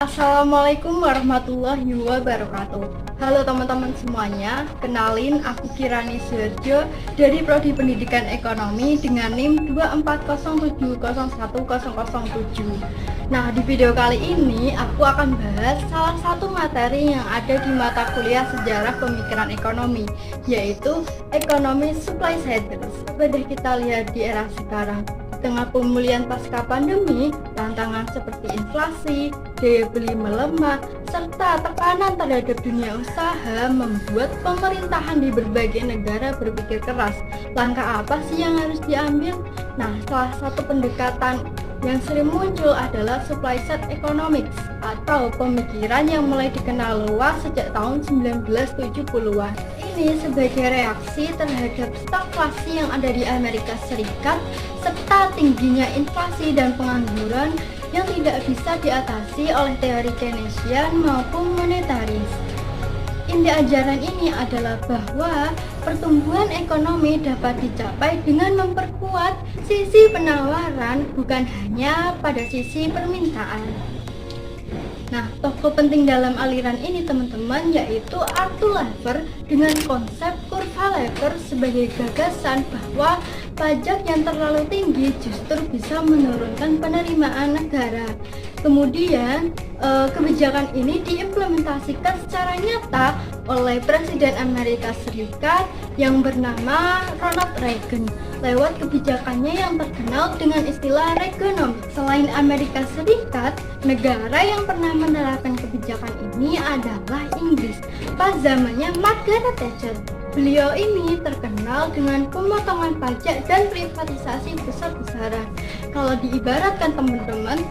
Assalamualaikum warahmatullahi wabarakatuh. Halo teman-teman semuanya, kenalin aku Kirani Suharjo dari Prodi Pendidikan Ekonomi dengan NIM 240701007. Nah, di video kali ini aku akan bahas salah satu materi yang ada di mata kuliah Sejarah Pemikiran Ekonomi, yaitu Ekonomi Supply Side. Seperti kita lihat di era sekarang, tengah pemulihan pasca pandemi, tantangan seperti inflasi, daya beli melemah, serta tekanan terhadap dunia usaha membuat pemerintahan di berbagai negara berpikir keras. Langkah apa sih yang harus diambil? Nah, salah satu pendekatan yang sering muncul adalah supply side economics atau pemikiran yang mulai dikenal luas sejak tahun 1970-an. Ini sebagai reaksi terhadap stagflasi yang ada di Amerika Serikat serta tingginya inflasi dan pengangguran yang tidak bisa diatasi oleh teori Keynesian maupun monetaris. Inti ajaran ini adalah bahwa pertumbuhan ekonomi dapat dicapai dengan memperkuat sisi penawaran, bukan hanya pada sisi permintaan. Nah, tokoh penting dalam aliran ini teman-teman yaitu Arthur Lever dengan konsep kurva Lever sebagai gagasan bahwa pajak yang terlalu tinggi justru bisa menurunkan penerimaan negara. Kemudian kebijakan ini diimplementasikan secara nyata oleh Presiden Amerika Serikat yang bernama Ronald Reagan lewat kebijakannya yang terkenal dengan istilah Reaganomics. Selain Amerika Serikat, negara yang pernah menerapkan kebijakan ini adalah Inggris pas zamannya Margaret Thatcher. Beliau ini terkenal dengan pemotongan pajak dan privatisasi besar-besaran. Kalau diibaratkan teman-teman,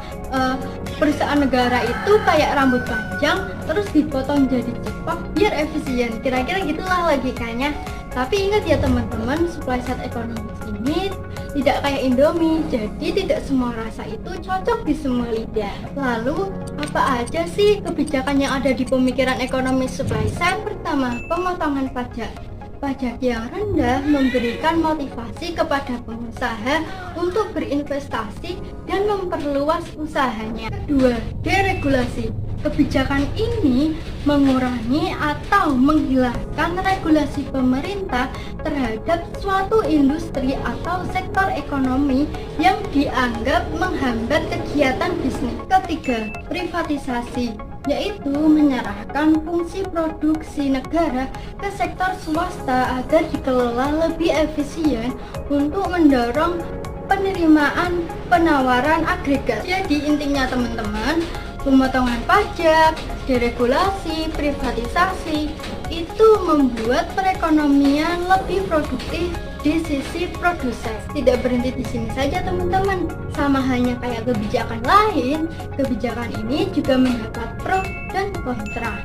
perusahaan negara itu kayak rambut panjang terus dipotong jadi cepak biar efisien. Kira-kira gitulah logikanya. Tapi ingat ya teman-teman, supply side economics ini tidak kayak Indomie, jadi tidak semua rasa itu cocok di semua lidah. Lalu, apa aja sih kebijakan yang ada di pemikiran ekonomi supply side? Pertama, pemotongan pajak. Pajak yang rendah memberikan motivasi kepada pengusaha untuk berinvestasi dan memperluas usahanya. Kedua, deregulasi. Kebijakan ini mengurangi atau menghilangkan regulasi pemerintah terhadap suatu industri atau sektor ekonomi yang dianggap menghambat kegiatan bisnis. Ketiga, privatisasi, yaitu menyerahkan fungsi produksi negara ke sektor swasta agar dikelola lebih efisien untuk mendorong penerimaan penawaran agregat. Jadi intinya teman-teman, pemotongan pajak, deregulasi, privatisasi itu membuat perekonomian lebih produktif di sisi produsen. Tidak berhenti di sini saja teman-teman. Sama halnya kayak kebijakan lain, kebijakan ini juga mendapat pro dan kontra.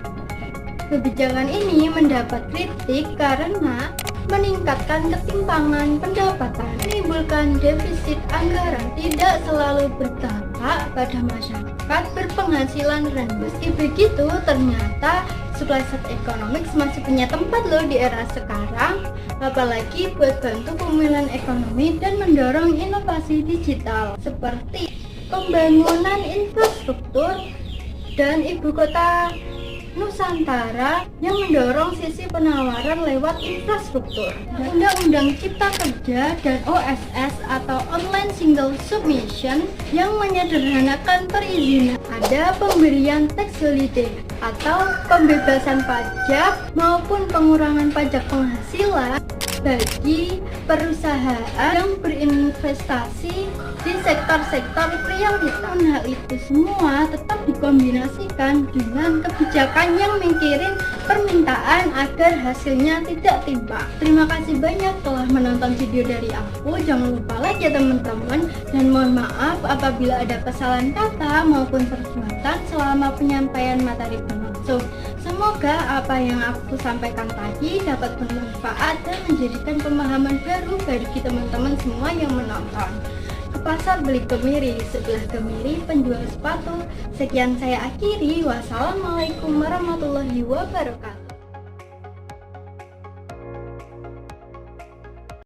Kebijakan ini mendapat kritik karena meningkatkan ketimpangan pendapatan, menimbulkan defisit anggaran, tidak selalu berdampak pada masyarakat berpenghasilan rendah. Meski begitu, ternyata supply side economics masih punya tempat loh di era sekarang, apalagi buat bantu pemulihan ekonomi dan mendorong inovasi digital seperti pembangunan infrastruktur dan ibu kota Nusantara yang mendorong sisi penawaran lewat infrastruktur. Undang-Undang Cipta Kerja dan OSS atau Online Single Submission yang menyederhanakan perizinan. Ada pemberian tax holiday atau pembebasan pajak maupun pengurangan pajak penghasilan bagi perusahaan yang berinvestasi di sektor-sektor prioritas. Hal itu semua tetap dikombinasikan dengan kebijakan yang mikirin permintaan agar hasilnya tidak timpang. Terima kasih banyak telah menonton video dari aku. Jangan lupa like ya teman-teman, dan mohon maaf apabila ada kesalahan kata maupun perbuatan selama penyampaian materi bermaksud. Semoga apa yang aku sampaikan tadi dapat bermanfaat dan menjadikan pemahaman baru bagi teman-teman semua yang menonton. Ke pasar beli kemiri, sebelah kemiri penjual sepatu. Sekian saya akhiri. Wassalamualaikum warahmatullahi wabarakatuh.